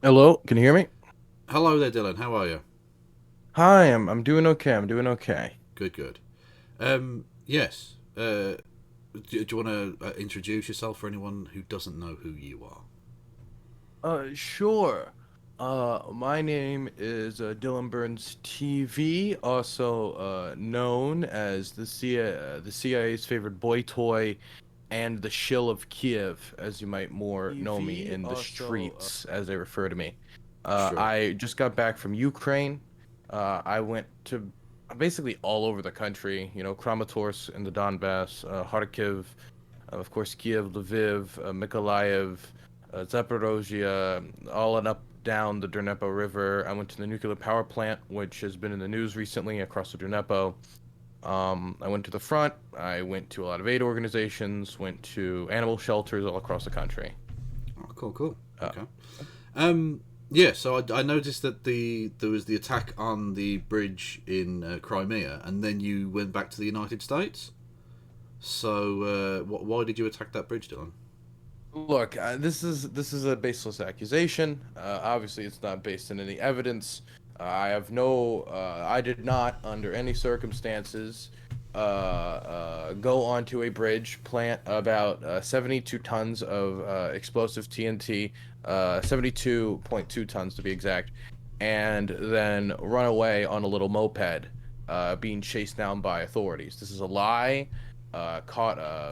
Hello, can you hear me? Hello there, Dylan. How are you? Hi, I'm doing okay. I'm doing okay. Good, good. Yes. Do you want to introduce yourself for anyone who doesn't know who you are? Sure. My name is Dylan Burns TV, also known as the CIA's favorite boy toy and the shill of Kiev, as you might more know me TV, in the also. streets, as they refer to me. Sure. I just got back from Ukraine. I went to basically all over the country, Kramatorsk in the Donbass, Kharkiv, of course, Kiev, Lviv, Mykolaiv, Zaporozhye, all and up down the Dnieper River. I went to the nuclear power plant, which has been in the news recently across the Dnieper. I went to the front. I went to a lot of aid organizations, went to animal shelters all across the country. Oh, cool, cool. Uh, Okay. Um, yeah. So I noticed that there was the attack on the bridge in Crimea, and then you went back to the United States. So why did you attack that bridge, Dylan? Look, this is a baseless accusation. Obviously, it's not based on any evidence. I did not, under any circumstances, go onto a bridge, plant about 72 tons of explosive TNT, 72.2 tons to be exact, and then run away on a little moped, being chased down by authorities. This is a lie,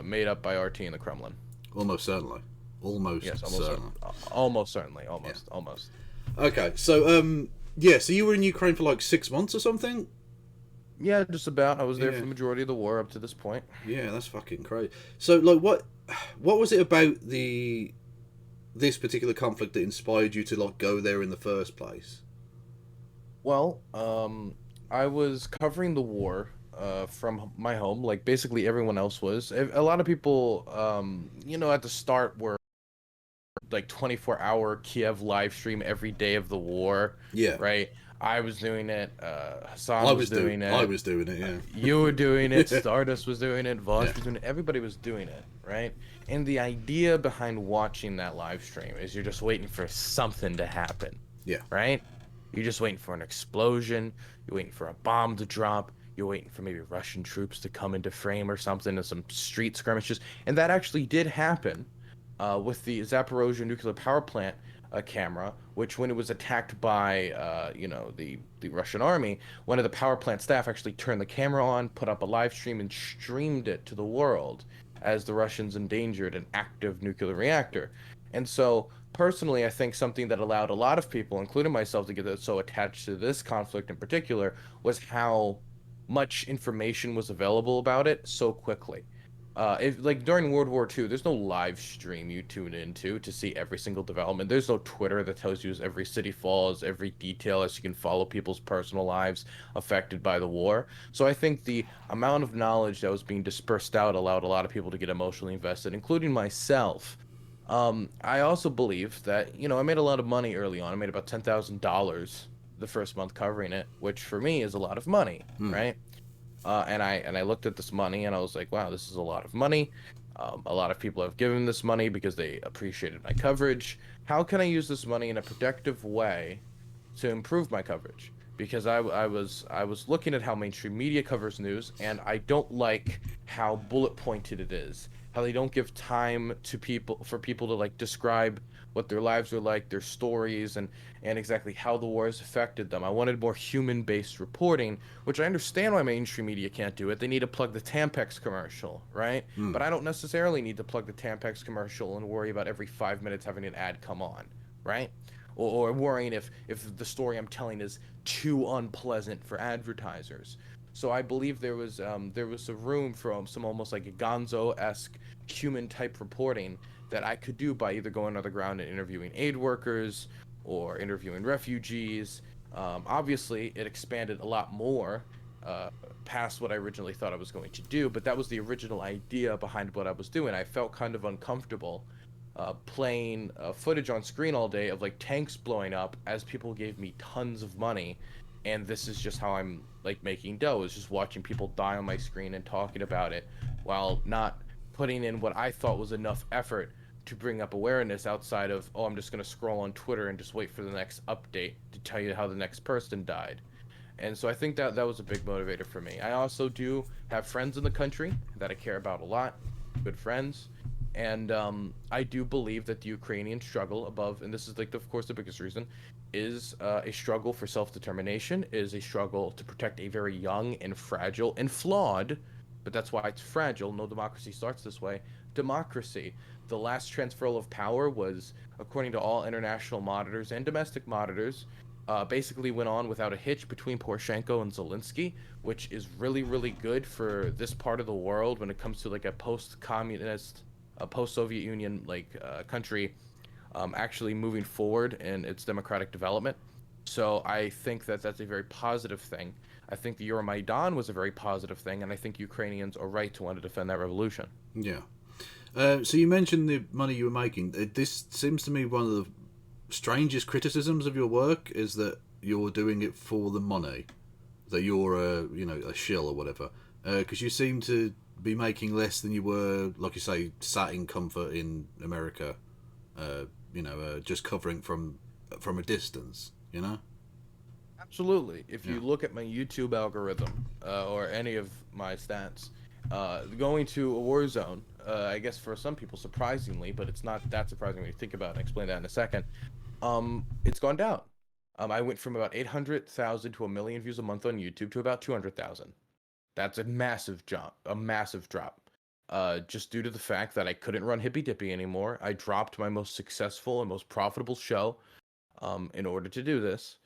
made up by RT in the Kremlin. Almost certainly. Almost Yes, certainly. almost certainly, Yeah. almost. Okay. So yeah. So you were in Ukraine for like 6 months or something. Yeah, just about. I was there for Yeah. the majority of the war up to this point. Yeah, that's fucking crazy. So, like, what was it about this particular conflict that inspired you to like go there in the first place? Well, I was covering the war from my home, like basically everyone else was. A lot of people, at the start were like 24-hour Kiev live stream every day of the war, Yeah, right? I was doing it, Hassan was doing I it, was doing it. you were doing it, Yeah, Stardust was doing it, Vosh yeah, was doing it, everybody was doing it, right? And the idea behind watching that live stream is you're just waiting for something to happen, yeah, right? You're just waiting for an explosion, you're waiting for a bomb to drop, you're waiting for maybe Russian troops to come into frame or something, and some street skirmishes. And that actually did happen with the Zaporozhye nuclear power plant camera, which when it was attacked by the Russian army, one of the power plant staff actually turned the camera on, put up a live stream, and streamed it to the world as the Russians endangered an active nuclear reactor. And so, personally, I think something that allowed a lot of people, including myself, to get so attached to this conflict in particular was how much information was available about it so quickly. If like during World War II, there's no live stream you tune into to see every single development. There's no Twitter that tells you every city falls, every detail, as you can follow people's personal lives affected by the war. So I think the amount of knowledge that was being dispersed out allowed a lot of people to get emotionally invested, including myself. I also believe that, I made a lot of money early on. I made about $10,000 the first month covering it, which for me is a lot of money, right? And I looked at this money and I was like, wow, this is a lot of money. A lot of people have given this money because they appreciated my coverage. How can I use this money in a productive way to improve my coverage? Because I was looking at how mainstream media covers news, and I don't like how bullet pointed it is. How they don't give time to people to like describe what their lives are like, their stories, and exactly how the war has affected them. I wanted more human-based reporting, which I understand why mainstream media can't do it. They need to plug the Tampax commercial, right? But I don't necessarily need to plug the Tampax commercial and worry about every 5 minutes having an ad come on, right? Or worrying if the story I'm telling is too unpleasant for advertisers. So I believe there was a room for some almost like a Gonzo-esque human type reporting that I could do by either going on the ground and interviewing aid workers or interviewing refugees. Obviously, it expanded a lot more uh, past what I originally thought I was going to do, but that was the original idea behind what I was doing. I felt kind of uncomfortable playing footage on screen all day of like tanks blowing up as people gave me tons of money, and this is just how I'm like making dough, is just watching people die on my screen and talking about it while not putting in what I thought was enough effort to bring up awareness outside of, oh, I'm just going to scroll on Twitter and just wait for the next update to tell you how the next person died. And so I think that that was a big motivator for me. I also do have friends in the country that I care about a lot, good friends. And I do believe that the Ukrainian struggle above, and this is like, of course, the biggest reason, is a struggle for self-determination, is a struggle to protect a very young and fragile and flawed, but that's why it's fragile. No democracy starts this way. Democracy. The last transfer of power was, according to all international monitors and domestic monitors, basically went on without a hitch between Poroshenko and Zelensky, which is really, really good for this part of the world when it comes to like a post-communist, a post-Soviet Union country actually moving forward in its democratic development. So I think that that's a very positive thing. I think the Euromaidan was a very positive thing, and I think Ukrainians are right to want to defend that revolution. Yeah. So you mentioned the money you were making. This seems to me one of the strangest criticisms of your work is that you're doing it for the money, that you're a shill or whatever. Because you seem to be making less than you were, like you say, sat in comfort in America. Just covering from a distance. You know. Absolutely. If Yeah. you look at my YouTube algorithm or any of my stats, going to a war zone, I guess for some people surprisingly, but it's not that surprising when you think about it. I'll explain that in a second. It's gone down. I went from about 800,000 to a million views a month on YouTube to about 200,000. That's a massive jump, a massive drop. Just due to the fact that I couldn't run Hippy Dippy anymore. I dropped my most successful and most profitable show in order to do this.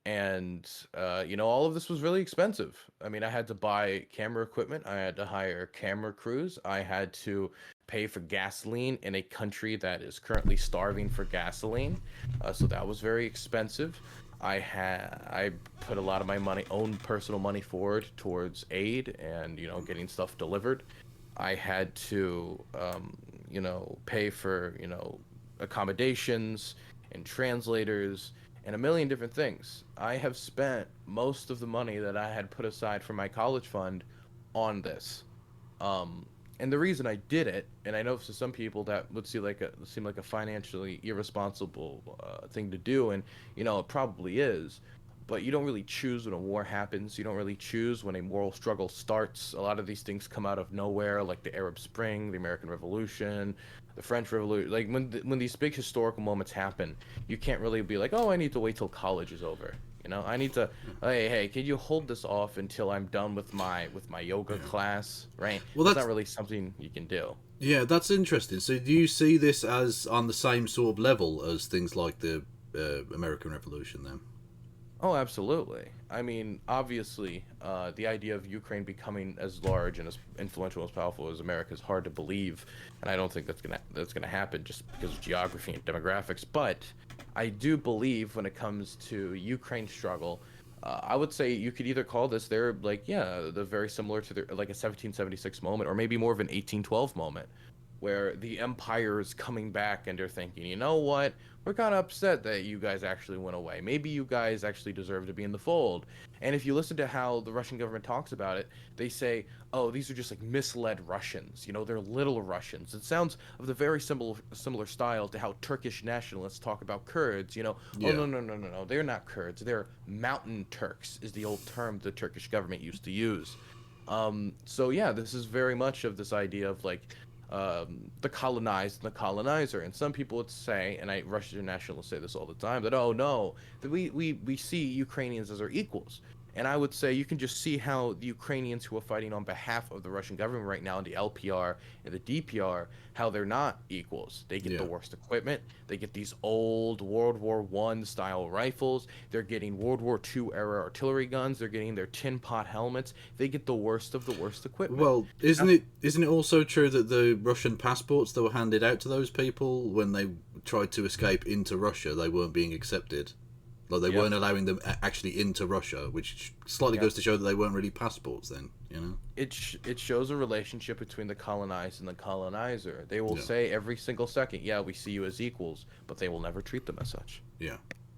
And all of this was really expensive. I mean, I had to buy camera equipment, I had to hire camera crews, I had to pay for gasoline in a country that is currently starving for gasoline. So that was very expensive. I put a lot of my money, own personal money forward towards aid and getting stuff delivered. I had to pay for accommodations and translators and a million different things. I have spent most of the money that I had put aside for my college fund on this. Um, and the reason I did it, and I know to some people that would seem like a financially irresponsible thing to do, and it probably is. But you don't really choose when a war happens. You don't really choose when a moral struggle starts. A lot of these things come out of nowhere, like the Arab Spring, the American Revolution, the French Revolution. Like when these big historical moments happen, you can't really be like, oh, I need to wait till college is over. I need to. Hey, can you hold this off until I'm done with my yoga Yeah. class? Right? Well, That's not that's really something you can do. yeah, that's interesting. So, do you see this as on the same sort of level as things like the American Revolution? Then, Oh, absolutely. I mean, obviously, the idea of Ukraine becoming as large and as influential as powerful as America is hard to believe, and I don't think that's gonna happen just because of geography and demographics. But I do believe when it comes to Ukraine struggle, I would say you could either call this they're like they're very similar to their like a 1776 moment, or maybe more of an 1812 moment, where the empire is coming back and they're thinking, you know what? We're kind of upset that you guys actually went away. Maybe you guys actually deserve to be in the fold. And if you listen to how the Russian government talks about it, they say, oh, these are just like misled Russians. They're little Russians. It sounds of the very similar style to how Turkish nationalists talk about Kurds. Oh, yeah, no, no, no, no, no. They're not Kurds. They're mountain Turks, is the old term the Turkish government used to use. So yeah, this is very much of this idea of like the colonized and the colonizer. And some people would say, and Russian nationalists say this all the time, that oh no, that we see Ukrainians as our equals. And I would say you can just see how the Ukrainians who are fighting on behalf of the Russian government right now in the LPR and the DPR, how they're not equals. They get the yeah. worst equipment. They get these old World War One style rifles. They're getting World War Two era artillery guns. They're getting their tin pot helmets. They get the worst of the worst equipment. Well, isn't it also true that the Russian passports that were handed out to those people when they tried to escape into Russia, they weren't being accepted? Like they Yep. weren't allowing them actually into Russia, which slightly Yep. goes to show that they weren't really passports then, you know? It shows a relationship between the colonized and the colonizer. They will Yeah, say every single second, "Yeah, we see you as equals," but they will never treat them as such. yeah.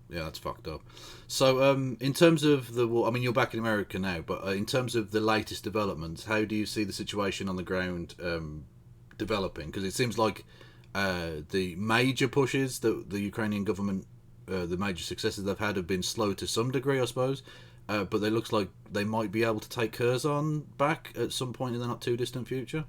Yeah, that's fucked up. So, in terms of the war, I mean, you're back in America now, but in terms of the latest developments, how do you see the situation on the ground developing? Because it seems like The major pushes that the Ukrainian government, the major successes they've had, have been slow to some degree, I suppose. But it looks like they might be able to take Kherson back at some point in the not too distant future.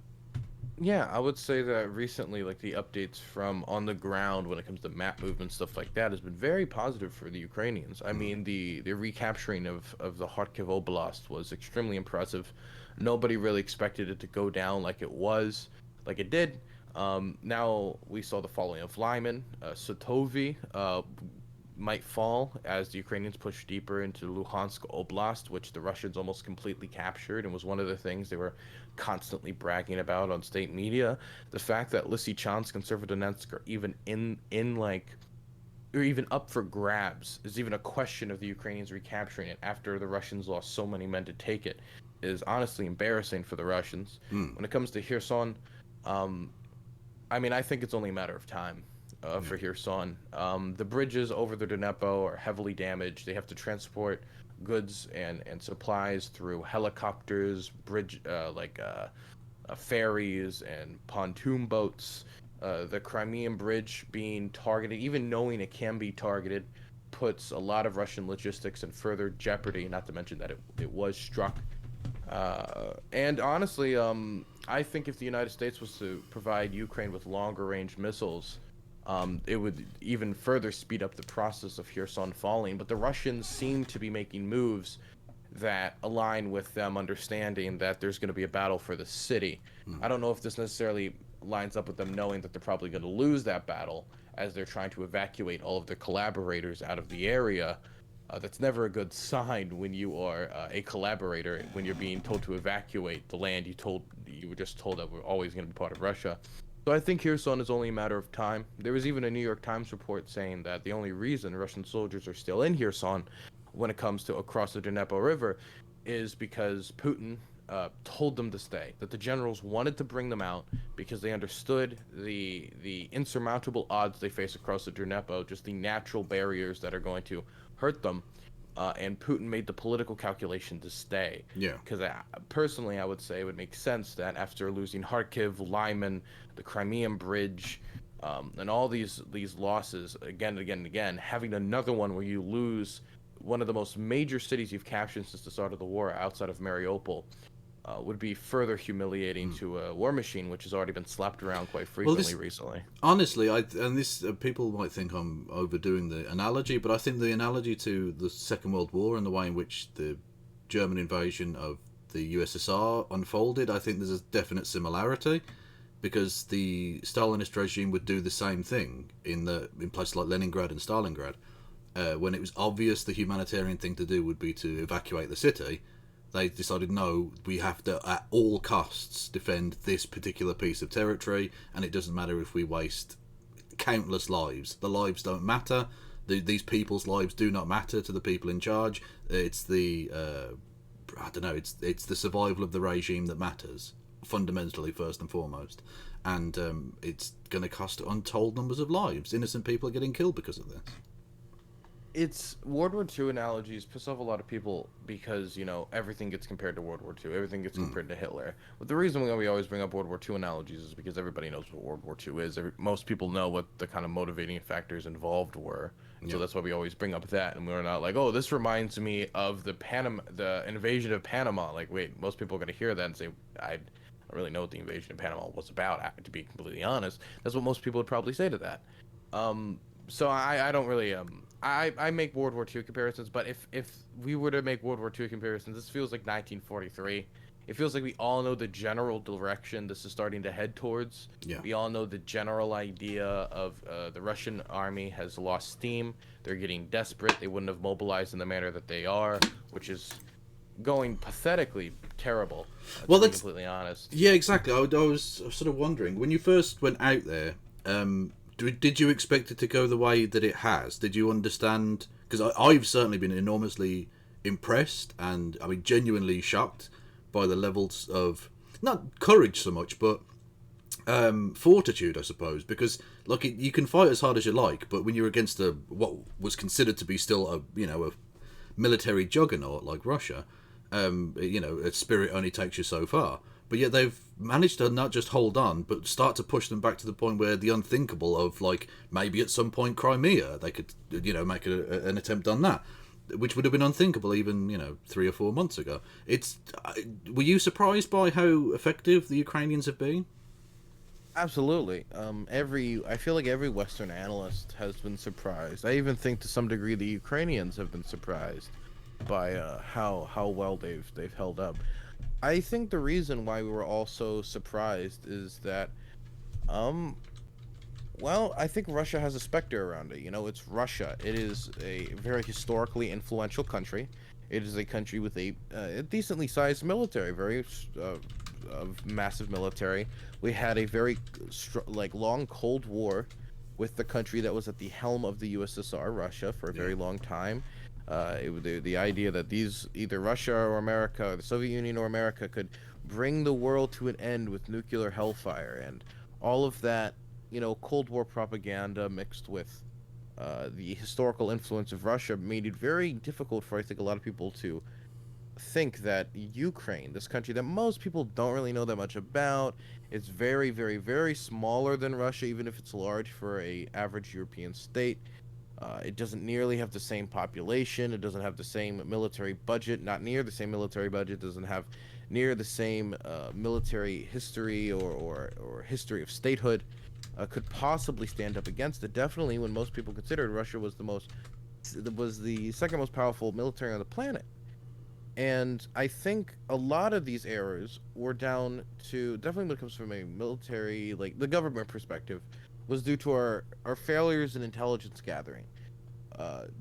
Yeah, I would say that recently, like the updates from on the ground when it comes to map movement, stuff like that, has been very positive for the Ukrainians. I mean, the recapturing of the Kharkiv Oblast was extremely impressive. Nobody really expected it to go down like it did. Now we saw the falling of Lyman, Sotovi, might fall as the Ukrainians push deeper into Luhansk Oblast, which the Russians almost completely captured, and was one of the things they were constantly bragging about on state media. The fact that Lysychansk and Severodonetsk are even in like or even up for grabs is even a question of the Ukrainians recapturing it after the Russians lost so many men to take it is honestly embarrassing for the Russians. Mm. When it comes to Kherson, um, I mean, I think it's only a matter of time Yeah. for Kherson. The bridges over the Dnieper are heavily damaged. They have to transport goods and supplies through helicopters, ferries, and pontoon boats. The Crimean Bridge being targeted, even knowing it can be targeted, puts a lot of Russian logistics in further jeopardy. Not to mention that it was struck and honestly, I think if the United States was to provide Ukraine with longer range missiles, it would even further speed up the process of Kherson falling. But the Russians seem to be making moves that align with them understanding that there's going to be a battle for the city. I don't know if this necessarily lines up with them knowing that they're probably going to lose that battle as they're trying to evacuate all of their collaborators out of the area. That's never a good sign when you are a collaborator when you're being told to evacuate the land you were just told that we're always going to be part of Russia. So I think Kherson is only a matter of time. There was even a New York Times report saying that the only reason Russian soldiers are still in Kherson when it comes to across the Dnieper River is because Putin told them to stay. That the generals wanted to bring them out because they understood the insurmountable odds they face across the Dnieper, just the natural barriers that are going to hurt them. And Putin made the political calculation to stay. Yeah. Because personally, I would say it would make sense that after losing Kharkiv, Lyman, the Crimean Bridge, and all these losses again and again and again, having another one where you lose one of the most major cities you've captured since the start of the war outside of Mariupol would be further humiliating to a war machine, which has already been slapped around quite Well, frequently recently. honestly, people might think I'm overdoing the analogy, but I think the analogy to the Second World War and the way in which the German invasion of the USSR unfolded, I think there's a definite similarity because the Stalinist regime would do the same thing in places like Leningrad and Stalingrad. When it was obvious the humanitarian thing to do would be to evacuate the city, they decided no, we have to at all costs defend this particular piece of territory, and it doesn't matter if we waste countless lives. The lives don't matter. These people's lives do not matter to the people in charge. It's the I don't know. It's the survival of the regime that matters fundamentally first and foremost, and it's going to cost untold numbers of lives. Innocent people are getting killed because of this. It's World War II analogies piss off a lot of people because, everything gets compared to World War II. Everything gets compared to Hitler. But the reason why we always bring up World War II analogies is because everybody knows what World War II is. Most people know what the kind of motivating factors involved were. Yeah. So that's why we always bring up that. And we're not like, oh, this reminds me of the invasion of Panama. Like, wait, most people are going to hear that and say, I don't really know what the invasion of Panama was about, to be completely honest. That's what most people would probably say to that. So I don't really I make World War II comparisons, but if we were to make World War II comparisons, this feels like 1943. It feels like we all know the general direction this is starting to head towards. Yeah. We all know the general idea of the Russian army has lost steam. They're getting desperate. They wouldn't have mobilized in the manner that they are, which is going pathetically terrible. Well, to be that's completely honest. yeah, exactly. I was sort of wondering when you first went out there. Did you expect it to go the way that it has? Did you understand? Because I've certainly been enormously impressed and I mean genuinely shocked by the levels of not courage so much, but fortitude, I suppose. Because like you can fight as hard as you like, but when you're against what was considered to be still a military juggernaut like Russia, a spirit only takes you so far. but yet they've managed to not just hold on, but start to push them back to the point where the unthinkable of, like, maybe at some point Crimea, they could, make an attempt on that, which would have been unthinkable even, 3 or 4 months ago. Were you surprised by how effective the Ukrainians have been? Absolutely. I feel like every Western analyst has been surprised. I even think to some degree the Ukrainians have been surprised by how well they've held up. I think the reason why we were all so surprised is that, um, well, I think Russia has a specter around it. It's Russia. It is a very historically influential country. It is a country with a decently sized military, very massive military. We had a very long Cold War with the country that was at the helm of the USSR, Russia, for a Yeah. very long time. The idea that either Russia or America, or the Soviet Union or America, could bring the world to an end with nuclear hellfire, and all of that, Cold War propaganda mixed with the historical influence of Russia made it very difficult for, I think, a lot of people to think that Ukraine, this country that most people don't really know that much about, it's very, very, very smaller than Russia, even if it's large for a average European state. It doesn't nearly have the same population. It doesn't have the same military budget. Not near the same military budget. Doesn't have near the same military history or history of statehood. Could possibly stand up against it. Definitely, when most people considered Russia was the second most powerful military on the planet. And I think a lot of these errors were down to, definitely when it comes from a military, like the government perspective, was due to our failures in intelligence gathering.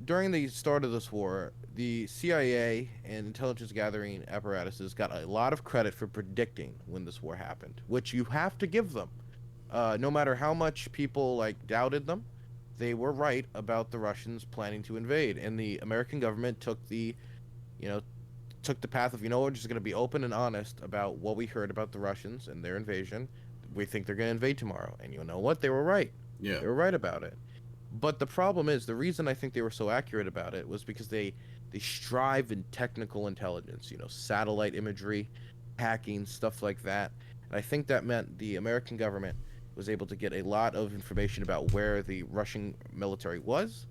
During the start of this war, the CIA and intelligence gathering apparatuses got a lot of credit for predicting when this war happened, which you have to give them. No matter how much people doubted them, they were right about the Russians planning to invade, and the American government you know, took the path of, we're just going to be open and honest about what we heard about the Russians and their invasion. We think they're going to invade tomorrow, and you know what? They were right. Yeah. They were right about it. But the problem is, the reason I think they were so accurate about it was because they strive in technical intelligence, satellite imagery, hacking, stuff like that. And I think that meant the American government was able to get a lot of information about where the Russian military was,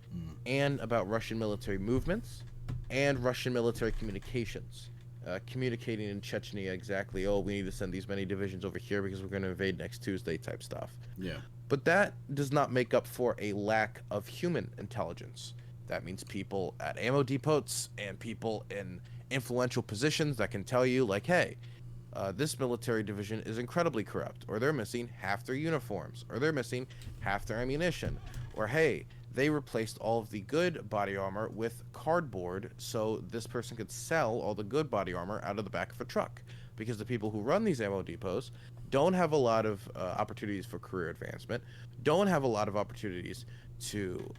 and about Russian military movements, and Russian military communications. Communicating in Chechnya exactly, oh, we need to send these many divisions over here because we're going to invade next Tuesday type stuff. Yeah. But that does not make up for a lack of human intelligence. That means people at ammo depots and people in influential positions that can tell you, hey, this military division is incredibly corrupt, or they're missing half their uniforms, or they're missing half their ammunition, or hey, they replaced all of the good body armor with cardboard so this person could sell all the good body armor out of the back of a truck. Because the people who run these ammo depots don't have a lot of opportunities for career advancement, don't have a lot of opportunities to,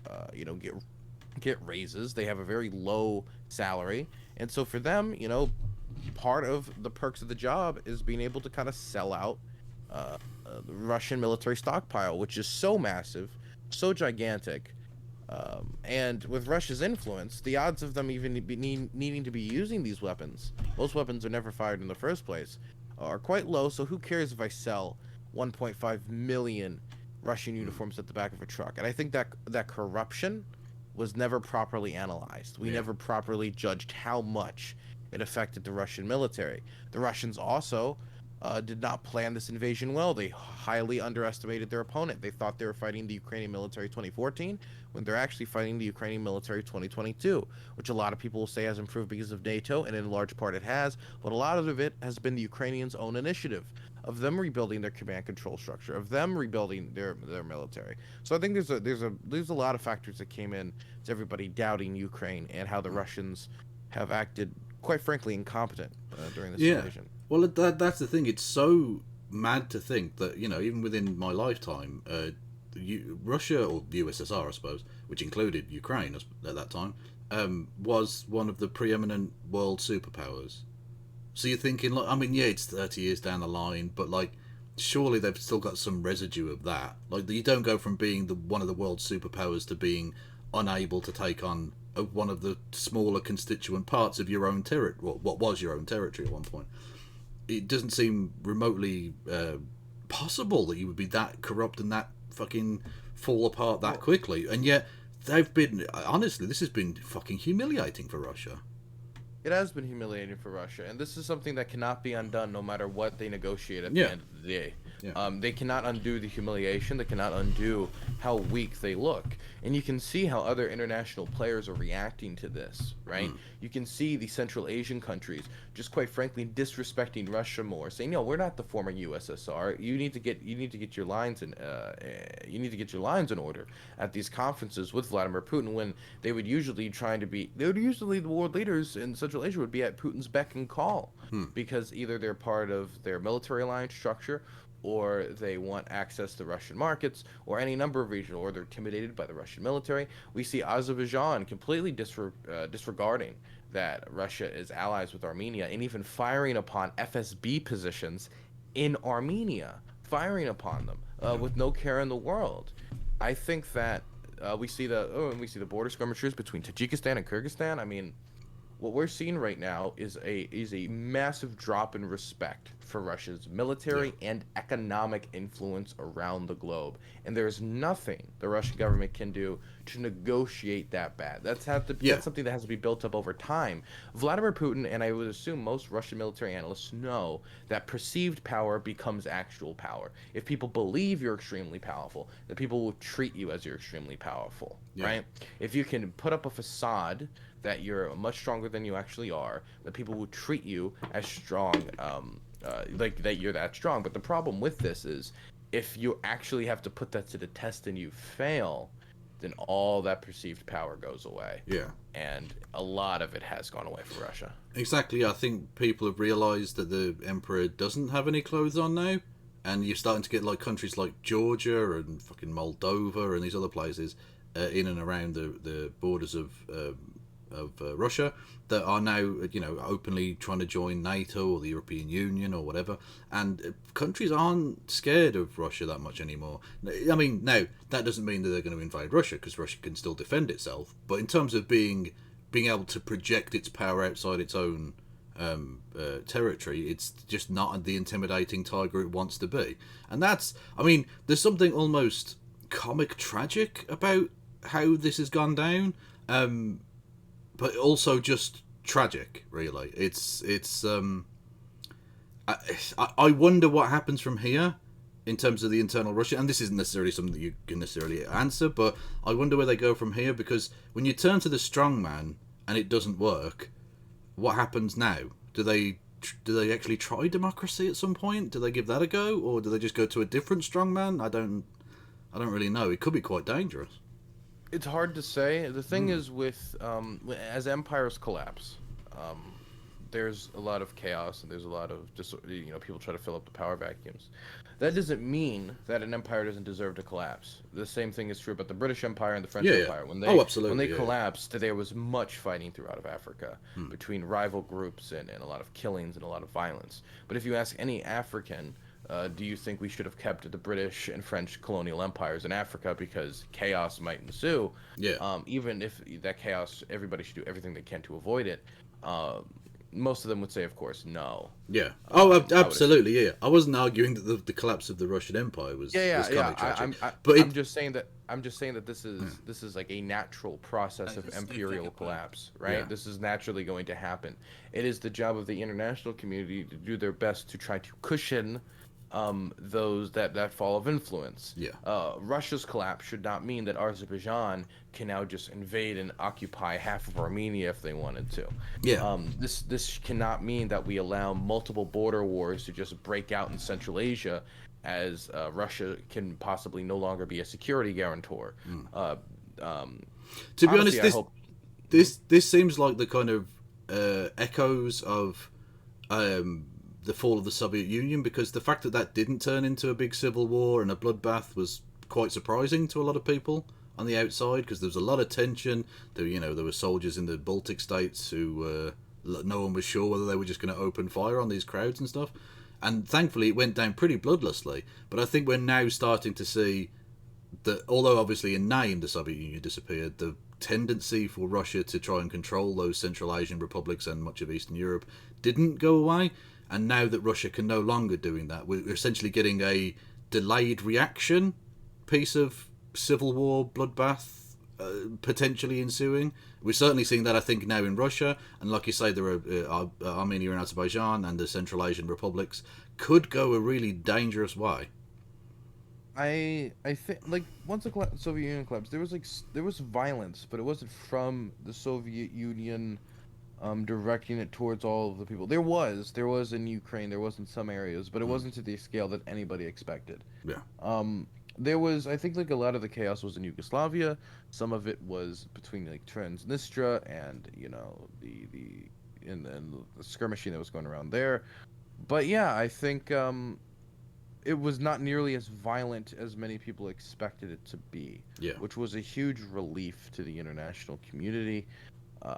get raises. They have a very low salary, and so for them, part of the perks of the job is being able to kind of sell out the Russian military stockpile, which is so massive, so gigantic. And with Russia's influence, the odds of them even needing to be using these weapons, most weapons are never fired in the first place, are quite low. So who cares if I sell 1.5 million Russian uniforms at the back of a truck? And I think that corruption was never properly analyzed. We never properly judged how much it affected the Russian military. The Russians also did not plan this invasion well. They highly underestimated their opponent. They thought they were fighting the Ukrainian military 2014 when they're actually fighting the Ukrainian military 2022, which a lot of people will say has improved because of NATO, and in large part it has, but a lot of it has been the Ukrainians' own initiative of them rebuilding their command control structure, of them rebuilding their military. So I think there's a lot of factors that came in to everybody doubting Ukraine and how the Russians have acted, quite frankly, incompetent during this invasion. Well, that's the thing. It's so mad to think that, even within my lifetime, Russia, or the USSR, I suppose, which included Ukraine at that time, was one of the preeminent world superpowers. So you're thinking, it's 30 years down the line, but surely they've still got some residue of that. You don't go from being one of the world superpowers to being unable to take on one of the smaller constituent parts of your own territory, what was your own territory at one point. it doesn't seem remotely possible that you would be that corrupt and that fucking fall apart that Well, quickly. And yet, they've been, honestly, this has been fucking humiliating for Russia. it has been humiliating for Russia, and this is something that cannot be undone no matter what they negotiate at the Yeah, end of the day. yeah, They cannot undo the humiliation. They cannot undo how weak they look. And you can see how other international players are reacting to this, right? You can see the Central Asian countries just quite frankly disrespecting Russia more, saying, "No, we're not the former USSR. You need to get your lines in you need to get your lines in order." At these conferences with Vladimir Putin, when the world leaders in Central Asia would be at Putin's beck and call, because either they're part of their military alliance structure, or they want access to Russian markets, or any number of regional, or they're intimidated by the Russian military. We see Azerbaijan completely disregarding that Russia is allies with Armenia, and even firing upon FSB positions in Armenia, firing upon them with no care in the world. I think that we see the border skirmishes between Tajikistan and Kyrgyzstan. I mean, what we're seeing right now is a massive drop in respect for Russia's yeah, military and economic influence around the globe. And there's nothing the Russian government can do to negotiate that bad. yeah, That's something that has to be built up over time. Vladimir Putin, and I would assume most Russian military analysts, know that perceived power becomes actual power. If people believe you're extremely powerful, then people will treat you as you're extremely powerful, yeah, right? If you can put up a facade that you're much stronger than you actually are, that people will treat you as strong, like that you're that strong. But the problem with this is, if you actually have to put that to the test and you fail, then all that perceived power goes away. yeah. And a lot of it has gone away for Russia. Exactly. I think people have realised that the emperor doesn't have any clothes on now, and you're starting to get like countries like Georgia and fucking Moldova and these other places in and around the borders of Russia that are now openly trying to join NATO or the European Union or whatever, and countries aren't scared of Russia that much anymore. I mean, now that doesn't mean that they're going to invade Russia, because Russia can still defend itself. But in terms of being able to project its power outside its own territory, it's just not the intimidating tiger it wants to be. And that's, I mean, there's something almost comic tragic about how this has gone down. But also just tragic, really. I wonder what happens from here in terms of the internal Russia, and this isn't necessarily something that you can necessarily answer, but I wonder where they go from here, because when you turn to the strongman and it doesn't work, what happens now? Do they actually try democracy at some point? Do they give that a go, or do they just go to a different strongman? I don't really know. It could be quite dangerous. It's hard to say. The thing is, with as empires collapse, um, there's a lot of chaos, and there's a lot of just people try to fill up the power vacuums. That doesn't mean that an empire doesn't deserve to collapse. The same thing is true about the British Empire and the French Yeah, yeah. Empire. When Oh, they absolutely. Yeah, yeah. collapsed, there was much fighting throughout of Africa between rival groups, and a lot of killings and a lot of violence. But if you ask any African, do you think we should have kept the British and French colonial empires in Africa because chaos might ensue? Yeah. Even if that chaos, everybody should do everything they can to avoid it. Uh, Most of them would say, of course, no. Yeah. Oh, I would assume. absolutely. Yeah. I wasn't arguing that the collapse of the Russian Empire Yeah, was yeah, kind yeah. of tragic, I, but I'm it. just saying that this is like a natural process of imperial collapse, right? Yeah. This is naturally going to happen. It is the job of the international community to do their best to try to cushion those that fall of influence. Yeah. Russia's collapse should not mean that Azerbaijan can now just invade and occupy half of Armenia if they wanted to. Yeah. This cannot mean that we allow multiple border wars to just break out in Central Asia, as Russia can possibly no longer be a security guarantor. Uh, um, To be honest, Honestly, I hope. this seems like the kind of echoes of the fall of the Soviet Union, because the fact that that didn't turn into a big civil war and a bloodbath was quite surprising to a lot of people on the outside, because there was a lot of tension. There were soldiers in the Baltic states who no one was sure whether they were just going to open fire on these crowds and stuff. And thankfully, it went down pretty bloodlessly. But I think we're now starting to see that, although obviously in name the Soviet Union disappeared, the tendency for Russia to try and control those Central Asian republics and much of Eastern Europe didn't go away. And now that Russia can no longer doing that, we're essentially getting a delayed reaction piece of civil war bloodbath potentially ensuing. We're certainly seeing that, I think, now in Russia, and like you say, there are Armenia and Azerbaijan and the Central Asian republics could go a really dangerous way. I think like once the Soviet Union collapsed, there was there was violence, but it wasn't from the Soviet Union directing it towards all of the people. There was in Ukraine, there was in some areas, but it Mm. wasn't to the scale that anybody expected. Yeah, Um, there was, I think, like a lot of the chaos was in Yugoslavia. Some of it was between like Transnistria and and the skirmishing that was going around there. But yeah, I think it was not nearly as violent as many people expected it to be, yeah, which was a huge relief to the international community.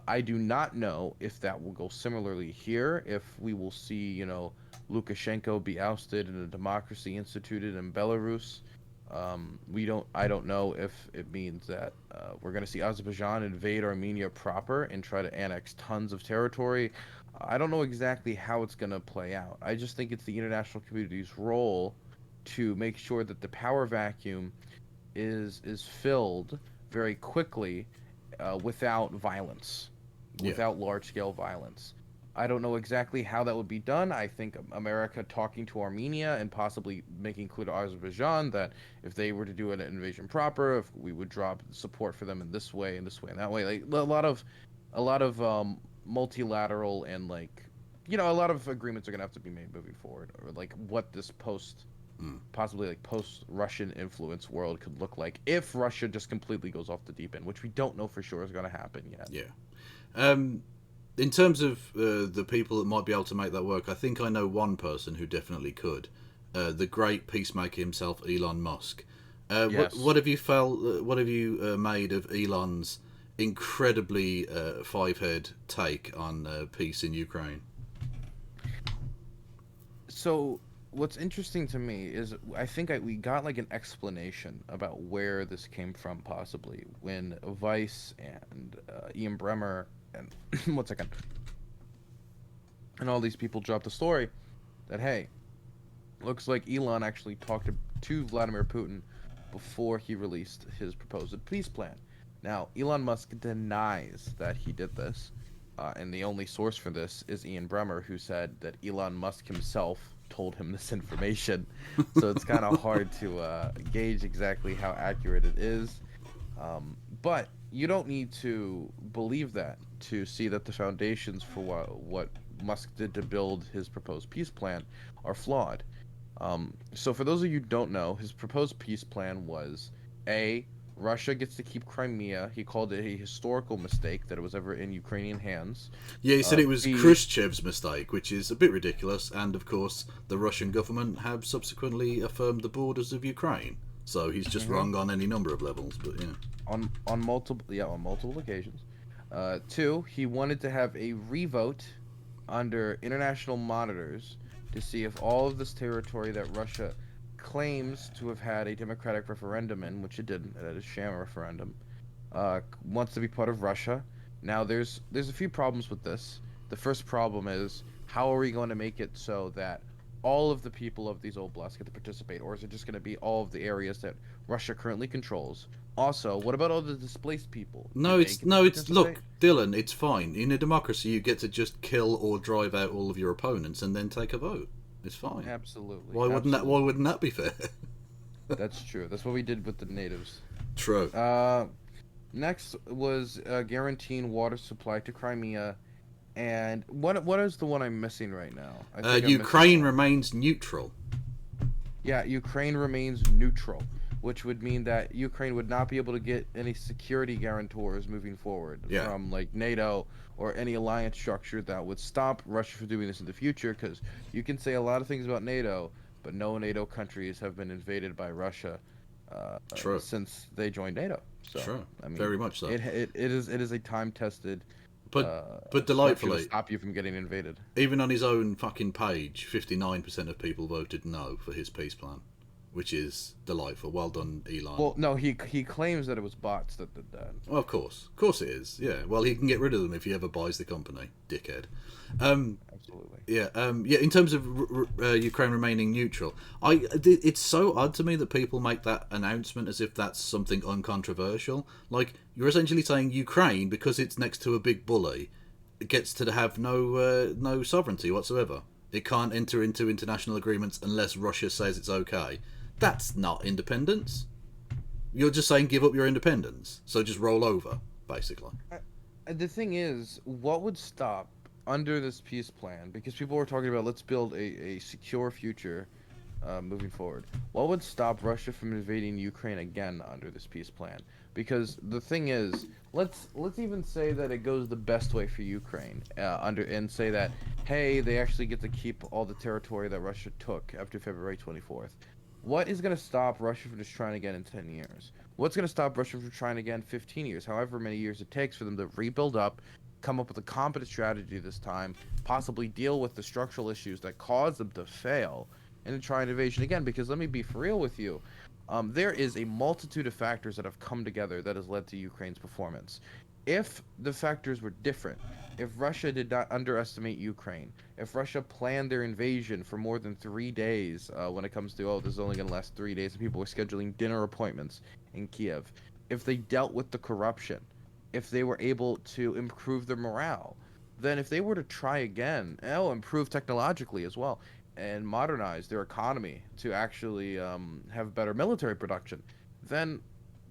I do not know if that will go similarly here, if we will see, Lukashenko be ousted and a democracy instituted in Belarus. I don't know if it means that we're going to see Azerbaijan invade Armenia proper and try to annex tons of territory. I don't know exactly how it's going to play out. I just think it's the international community's role to make sure that the power vacuum is filled very quickly without violence, yeah, without large scale violence. I don't know exactly how that would be done. I think America talking to Armenia and possibly making clear to Azerbaijan that if they were to do an invasion proper, if we would drop support for them in this way and this way and that way, like a lot of multilateral and like a lot of agreements are gonna have to be made moving forward, or like what this mm. possibly like post Russian influence world could look like if Russia just completely goes off the deep end, which we don't know for sure is going to happen yet. Yeah. Um, in terms of the people that might be able to make that work, I think I know one person who definitely could. The great peacemaker himself, Elon Musk. What Yes. have you felt? What have you made of Elon's incredibly five-head take on peace in Ukraine? So what's interesting to me is I think we got like an explanation about where this came from, possibly when Vice and Ian Bremmer and one second, and all these people dropped the story that hey, looks like Elon actually talked to Vladimir Putin before he released his proposed peace plan. Now, Elon Musk denies that he did this, and the only source for this is Ian Bremmer, who said that Elon Musk himself told him this information. So it's kind of hard to gauge exactly how accurate it is. But you don't need to believe that to see that the foundations for what Musk did to build his proposed peace plan are flawed. So for those of you who don't know, his proposed peace plan was A, Russia gets to keep Crimea. He called it a historical mistake that it was ever in Ukrainian hands. Yeah, he said it was B, Khrushchev's mistake, which is a bit ridiculous. And of course, the Russian government have subsequently affirmed the borders of Ukraine. So he's just mhm, wrong on any number of levels. But yeah, on multiple occasions. Two, he wanted to have a revote under international monitors to see if all of this territory that Russia claims to have had a democratic referendum in, which it didn't, it had a sham referendum, wants to be part of Russia. Now, there's a few problems with this. The first problem is how are we going to make it so that all of the people of these oblasts get to participate, or is it just going to be all of the areas that Russia currently controls? Also, what about all the displaced people? Do no, they it's get to no, it's participate? look, Dylan, it's fine. In a democracy, you get to just kill or drive out all of your opponents and then take a vote. It's fine. Absolutely, Why wouldn't that? Why absolutely. wouldn't that be fair? That's true. That's what we did with the natives. True. Uh, Next was guaranteeing water supply to Crimea, and what is the one I'm missing right now? I think I'm missing Ukraine one. remains neutral. Yeah, Ukraine remains neutral, which would mean that Ukraine would not be able to get any security guarantors moving forward Yeah, from like NATO or any alliance structure that would stop Russia from doing this in the future. Because you can say a lot of things about NATO, but no NATO countries have been invaded by Russia true, since they joined NATO. So true, I mean, very much so. it is a time tested But structure to delightfully, stop you from getting invaded. even on his own fucking page, 59% of people voted no for his peace plan. which is delightful. Well done, Elon. Well, no, he claims that it was bots that did that. Well, of course it is. Yeah. Well, he can get rid of them if he ever buys the company, dickhead. Absolutely. Yeah. In terms of Ukraine remaining neutral, it's so odd to me that people make that announcement as if that's something uncontroversial. Like you're essentially saying Ukraine, because it's next to a big bully, gets to have no sovereignty whatsoever. It can't enter into international agreements unless Russia says it's okay. That's not independence. You're just saying give up your independence, so just roll over, basically. The thing is, what would stop under this peace plan? Because people were talking about let's build a secure future moving forward. What would stop Russia from invading Ukraine again under this peace plan? Because the thing is, let's even say that it goes the best way for Ukraine under and say that hey, they actually get to keep all the territory that Russia took after February 24th. What is going to stop Russia from just trying again in 10 years? What's going to stop Russia from trying again 15 years? However many years it takes for them to rebuild up, come up with a competent strategy this time, possibly deal with the structural issues that caused them to fail, and then try an invasion again. Because let me be for real with you, there is a multitude of factors that have come together that has led to Ukraine's performance. If the factors were different, if Russia did not underestimate Ukraine, if Russia planned their invasion for more than 3 days, when it comes to, oh, this is only going to last 3 days, and people were scheduling dinner appointments in Kiev, if they dealt with the corruption, if they were able to improve their morale, then if they were to try again, oh, improve technologically as well, and modernize their economy to actually have better military production, then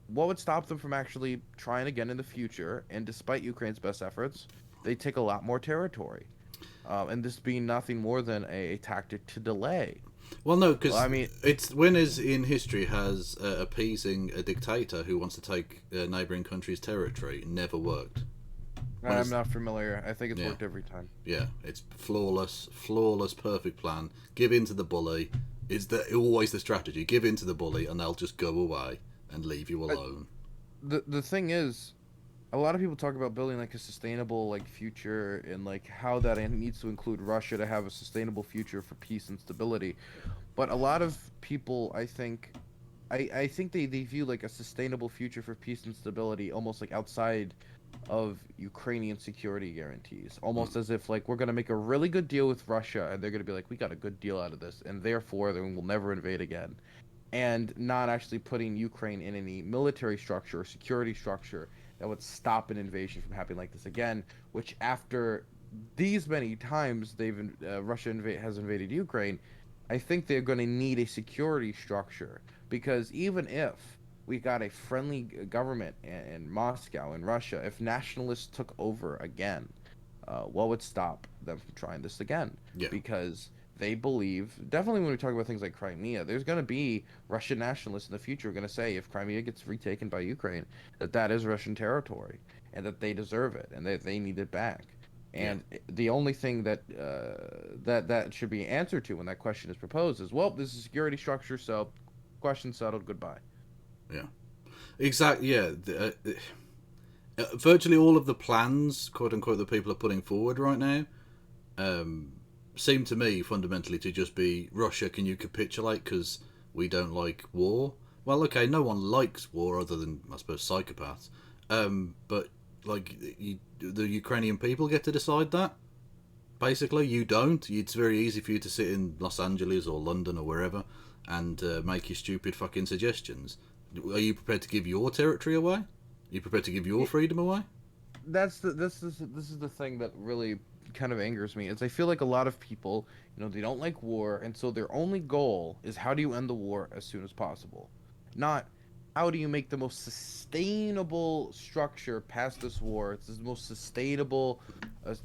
what would stop them from actually trying again in the future? And despite Ukraine's best efforts, they take a lot more territory. And this being nothing more than a tactic to delay. Well, no, Well, because I mean, it's winners in history has appeasing a dictator who wants to take a neighbouring country's territory never worked. When I'm it's not familiar. I think it's yeah, worked every time. yeah, it's flawless, perfect plan. Give in to the bully is always the strategy. Give in to the bully, and they'll just go away and leave you Uh, alone. the thing is, a lot of people talk about building like a sustainable like future and like how that needs to include Russia to have a sustainable future for peace and stability. But a lot of people, I think they view like a sustainable future for peace and stability almost like outside of Ukrainian security guarantees, Mm. almost as if like we're gonna make a really good deal with Russia and they're gonna be like we got a good deal out of this and therefore then we'll never invade again, and not actually putting Ukraine in any military structure or security structure that would stop an invasion from happening like this again. Which after these many times Russia has invaded Ukraine, I think they're going to need a security structure because even if we got a friendly government in Moscow in Russia, if nationalists took over again, what would stop them from trying this again? Yeah, Because they believe, definitely when we talk about things like Crimea, there's going to be Russian nationalists in the future who are going to say if Crimea gets retaken by Ukraine, that that is Russian territory and that they deserve it and that they need it back. yeah, And the only thing that that should be answered to when that question is proposed is, well, this is a security structure, so question settled, goodbye. yeah. Exactly. Yeah. Virtually all of the plans, quote unquote, that people are putting forward right now, um, seem to me fundamentally to just be Russia. Can you capitulate because we don't like war? Well, okay, no one likes war other than I suppose psychopaths. But like the Ukrainian people get to decide that. Basically, you don't. It's very easy for you to sit in Los Angeles or London or wherever and make your stupid fucking suggestions. Are you prepared to give your territory away? Are you prepared to give your freedom away? This is the thing that really kind of angers me is I feel like a lot of people, they don't like war, and so their only goal is how do you end the war as soon as possible, not how do you make the most sustainable structure past this war. It's the most sustainable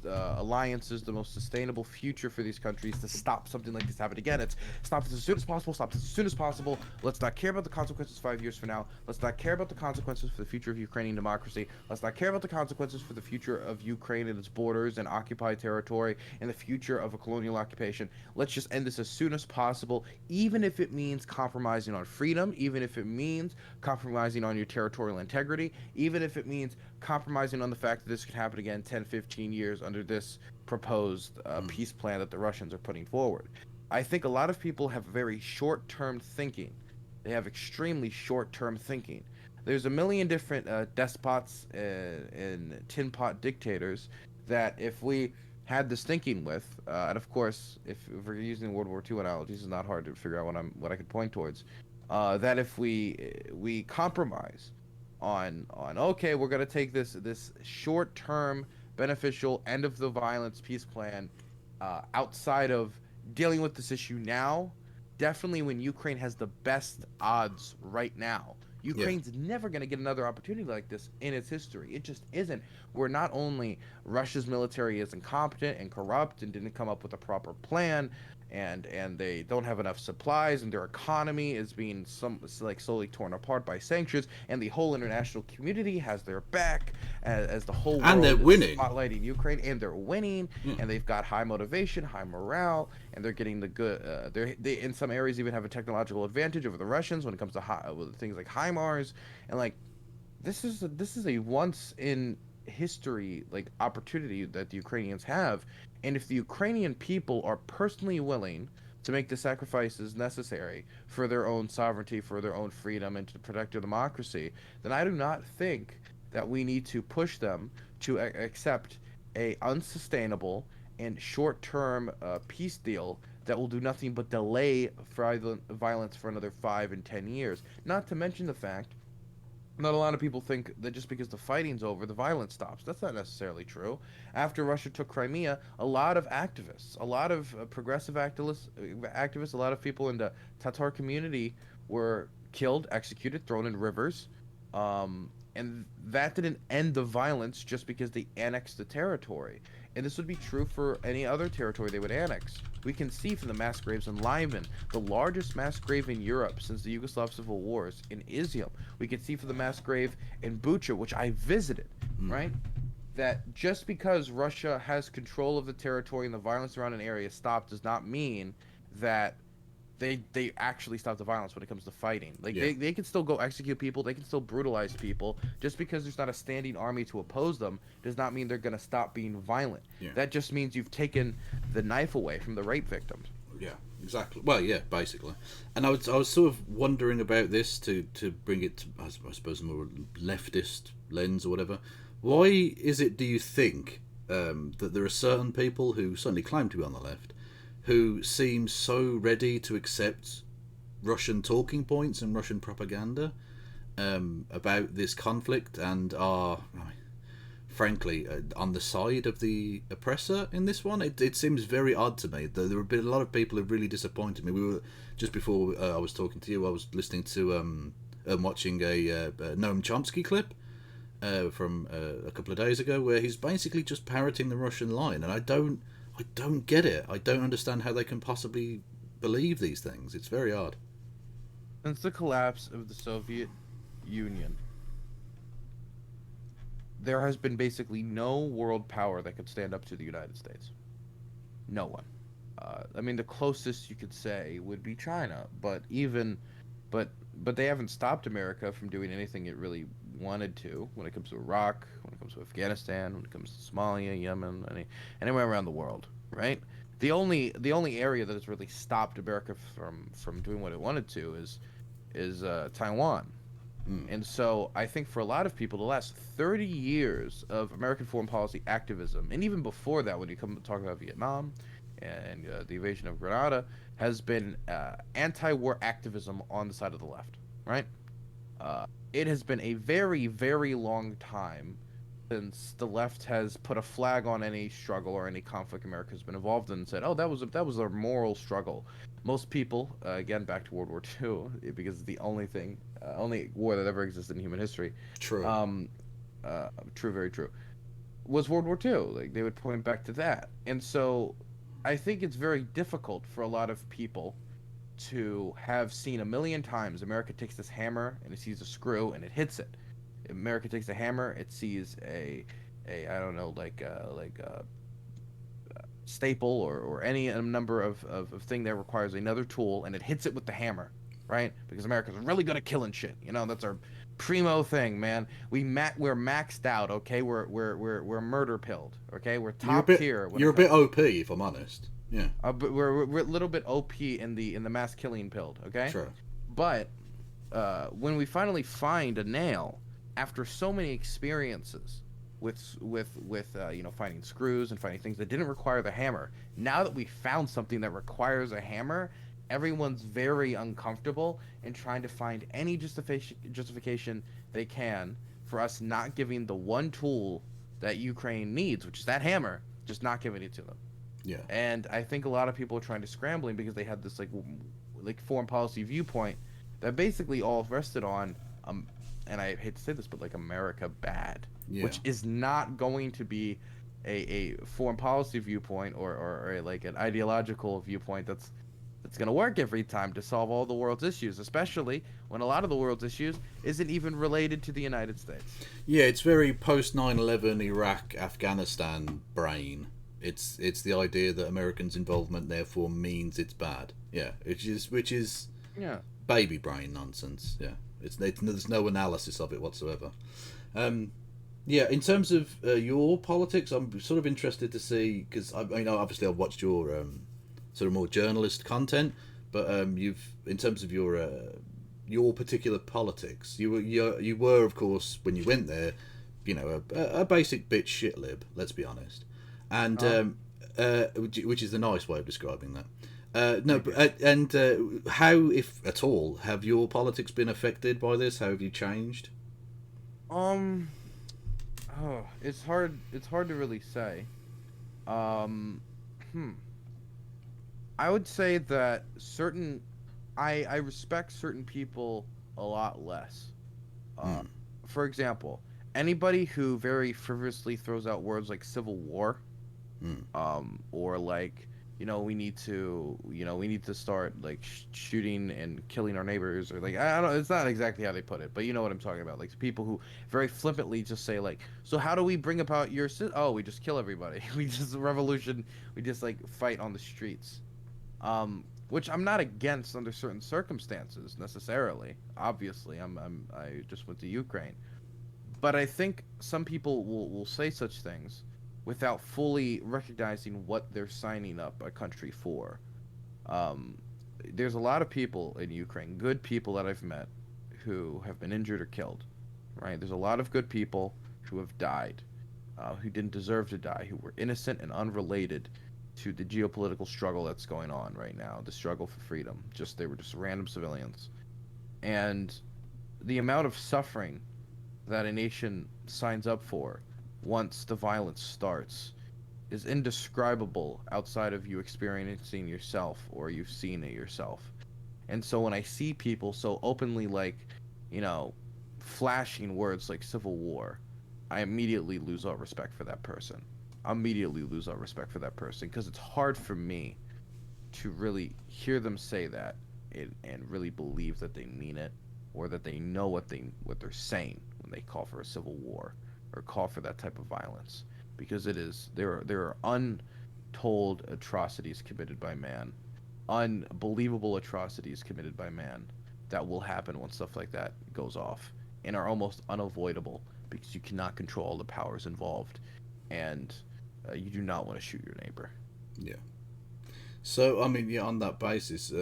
alliances, the most sustainable future for these countries to stop something like this happen again. It's stop this as soon as possible. Stop this as soon as possible. Let's not care about the consequences 5 years from now. Let's not care about the consequences for the future of Ukrainian democracy. Let's not care about the consequences for the future of Ukraine and its borders and occupied territory and the future of a colonial occupation. Let's just end this as soon as possible, even if it means compromising on freedom, even if it means compromising on your territorial integrity, even if it means compromising on the fact that this could happen again 10, 15 years under this proposed Mm. peace plan that the Russians are putting forward. I think a lot of people have very short term thinking They have extremely short-term thinking. There's a million different despots and tin pot dictators that if we had this thinking with, and of course, if we're using World War II analogies, it's not hard to figure out what I could point towards. That if we compromise on okay, we're gonna take this short-term beneficial end of the violence peace plan outside of dealing with this issue now, definitely when Ukraine has the best odds right now. Yeah. Ukraine's never going to get another opportunity like this in its history. It just isn't. Where not only Russia's military is incompetent and corrupt and didn't come up with a proper plan, and they don't have enough supplies, and their economy is being slowly torn apart by sanctions, and the whole international community has their back as the whole And they're world is winning. spotlighting Ukraine, and they're winning, Yeah. and they've got high motivation, high morale, and they're getting the good. They in some areas even have a technological advantage over the Russians when it comes to with things like HIMARS, and like this is a once in history like opportunity that the Ukrainians have, and if the Ukrainian people are personally willing to make the sacrifices necessary for their own sovereignty, for their own freedom, and to protect their democracy, then I do not think that we need to push them to accept a unsustainable and short-term peace deal that will do nothing but delay violence for another 5 and 10 years. Not to mention the fact not a lot of people think that just because the fighting's over, the violence stops. That's not necessarily true. After Russia took Crimea, a lot of activists, a lot of progressive activists, a lot of people in the Tatar community were killed, executed, thrown in rivers. And that didn't end the violence just because they annexed the territory. And this would be true for any other territory they would annex. We can see from the mass graves in Liman, the largest mass grave in Europe since the Yugoslav civil wars, in Izium. We can see from the mass grave in Bucha, which I visited, right? That just because Russia has control of the territory and the violence around an area stopped does not mean that they actually stop the violence when it comes to fighting. Like Yeah. they can still go execute people, they can still brutalize people. Just because there's not a standing army to oppose them does not mean they're gonna stop being violent. Yeah. That just means you've taken the knife away from the rape victims. Yeah, exactly. Well, yeah, basically. And I was sort of wondering about this to bring it to, I suppose, a more leftist lens or whatever. Why is it, do you think, that there are certain people who certainly claim to be on the left who seem so ready to accept Russian talking points and Russian propaganda about this conflict and are, frankly, on the side of the oppressor in this one? It seems very odd to me. There have been a lot of people who really disappointed me. We were just before I was talking to you. I was listening to watching a Noam Chomsky clip from a couple of days ago, where he's basically just parroting the Russian line, and I don't get it. I don't understand how they can possibly believe these things. It's very odd. Since the collapse of the Soviet Union, there has been basically no world power that could stand up to the United States. No one. I mean, the closest you could say would be China, but they haven't stopped America from doing anything it really wanted to when it comes to Iraq, when it comes to Afghanistan, when it comes to Somalia, Yemen, anywhere around the world, right? The only area that has really stopped America from doing what it wanted to is Taiwan. And so I think for a lot of people, the last 30 years of American foreign policy activism, and even before that, when you come to talk about Vietnam and the invasion of Grenada, has been anti-war activism on the side of the left, right? It has been a very, very long time since the left has put a flag on any struggle or any conflict America has been involved in and said, "Oh, that was a moral struggle." Most people, again, back to World War II, because it's the only war that ever existed in human history. True. Um, True, very true. Was World War II? Like they would point back to that, and so I think it's very difficult for a lot of people to have seen a million times America takes this hammer and it sees a screw and it hits it. America takes a hammer, it sees a I don't know like a staple or any number of thing that requires another tool and it hits it with the hammer, right? Because America's really good at killing shit. You know, that's our primo thing, man. We're maxed out, okay? We're murder pilled, okay? We're top tier when You're it a bit comes. OP, if I'm honest. Yeah. But we're a little bit OP in the mass killing pilled, okay? True. But when we finally find a nail after so many experiences with finding screws and finding things that didn't require the hammer. Now that we found something that requires a hammer, everyone's very uncomfortable and trying to find any justification they can for us not giving the one tool that Ukraine needs, which is that hammer, just not giving it to them. Yeah. And I think a lot of people are trying to scrambling because they had this like foreign policy viewpoint that basically all rested on and I hate to say this, but like America bad, Yeah. which is not going to be a foreign policy viewpoint or like an ideological viewpoint that's going to work every time to solve all the world's issues, especially when a lot of the world's issues isn't even related to the United States. Yeah, it's very post 9/11 Iraq Afghanistan brain. It's the idea that Americans' involvement therefore means it's bad. Yeah, which is Yeah. baby brain nonsense. Yeah, there's no analysis of it whatsoever. Um, yeah, in terms of your politics, I'm sort of interested to see because I mean obviously I've watched your sort of more journalist content, but you've in terms of your particular politics, you were of course when you went there, a basic bitch shit lib. Let's be honest, and Uh, which is the nice way of describing that. No, Thank but you. how, if at all, have your politics been affected by this? How have you changed? Um, oh, it's hard to really say. Um, hmm. I would say that I respect certain people a lot less. Uh, Hmm. for example, anybody who very frivolously throws out words like civil war, Hmm. or like, we need to start like shooting and killing our neighbors, or like, I don't know, it's not exactly how they put it, but you know what I'm talking about. Like people who very flippantly just say like, so how do we bring about oh, we just kill everybody. We just revolution, we just like fight on the streets. Which I'm not against under certain circumstances necessarily. Obviously, I just went to Ukraine, but I think some people will say such things without fully recognizing what they're signing up a country for. Um, there's a lot of people in Ukraine, good people that I've met, who have been injured or killed. Right? There's a lot of good people who have died, who didn't deserve to die, who were innocent and unrelated to the geopolitical struggle that's going on right now, the struggle for freedom. Just they were just random civilians, and the amount of suffering that a nation signs up for once the violence starts is indescribable outside of you experiencing yourself or you've seen it yourself. And so when I see people so openly like, you know, flashing words like civil war, I immediately lose all respect for that person. I immediately lose all respect for that person because it's hard for me to really hear them say that and really believe that they mean it or that they know what they're saying when they call for a civil war or call for that type of violence, because there are untold atrocities committed by man, unbelievable atrocities committed by man that will happen when stuff like that goes off and are almost unavoidable because you cannot control the powers involved, and you do not want to shoot your neighbor. Yeah. So, I mean, yeah, on that basis,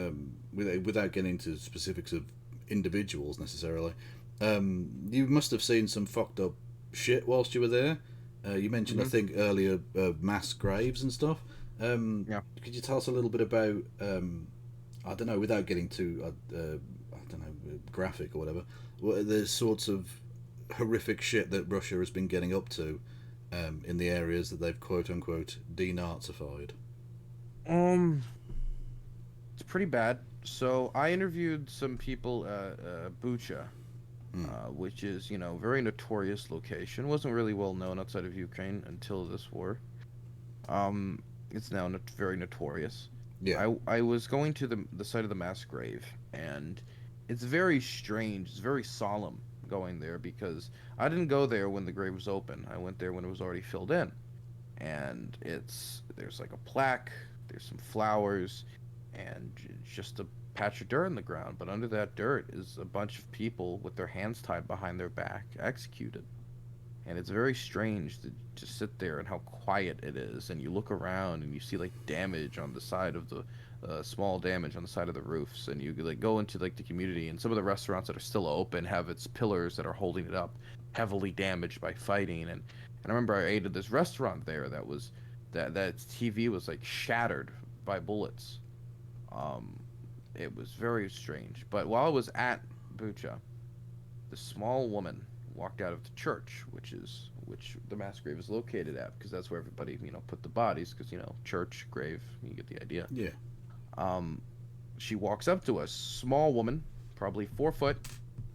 without getting into specifics of individuals necessarily, you must have seen some fucked up shit whilst you were there. You mentioned, I Hmm. think, earlier mass graves and stuff. Yeah. Could you tell us a little bit about, I don't know, without getting too, I don't know, graphic or whatever, what are the sorts of horrific shit that Russia has been getting up to in the areas that they've quote unquote denazified? Um, it's pretty bad. So I interviewed some people at Bucha, Hmm. which is, very notorious location. Wasn't really well known outside of Ukraine until this war. It's now very notorious. Yeah. I was going to the site of the mass grave, and it's very strange. It's very solemn going there because I didn't go there when the grave was open. I went there when it was already filled in, and there's like a plaque, there's some flowers, and just a patch of dirt in the ground. But under that dirt is a bunch of people with their hands tied behind their back, executed. and it's very strange to sit there and how quiet it is, and you look around and you see like damage on the side of the small damage on the side of the roofs, and you like go into like the community, and some of the restaurants that are still open have its pillars that are holding it up heavily damaged by fighting. And I remember I ate at this restaurant there that was that TV was like shattered by bullets. um it was very strange. But while I was at Bucha, the small woman walked out of the church, which the mass grave is located at, because that's where everybody put the bodies, because church grave, you get the idea. Yeah. Um, she walks up to us, small woman, probably 4 foot,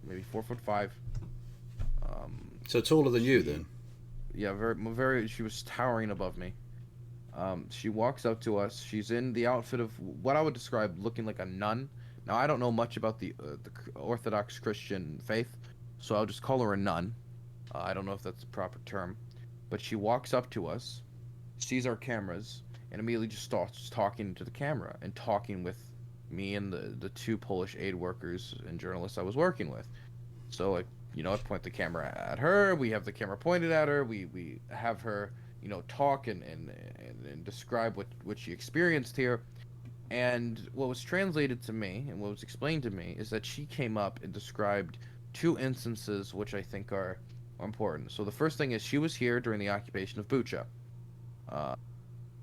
maybe 4'5". So taller than you She then? Yeah, very. She was towering above me. She walks up to us. She's in the outfit of what I would describe looking like a nun. Now, I don't know much about the Orthodox Christian faith, so I'll just call her a nun. I don't know if that's the proper term, but she walks up to us, sees our cameras, and immediately just starts talking to the camera and talking with me and the two Polish aid workers and journalists I was working with. So I point the camera at her. We have the camera pointed at her. We have her, talk and describe what she experienced here. And what was translated to me and what was explained to me is that she came up and described two instances which I think are important. So the first thing is she was here during the occupation of Bucha. Uh,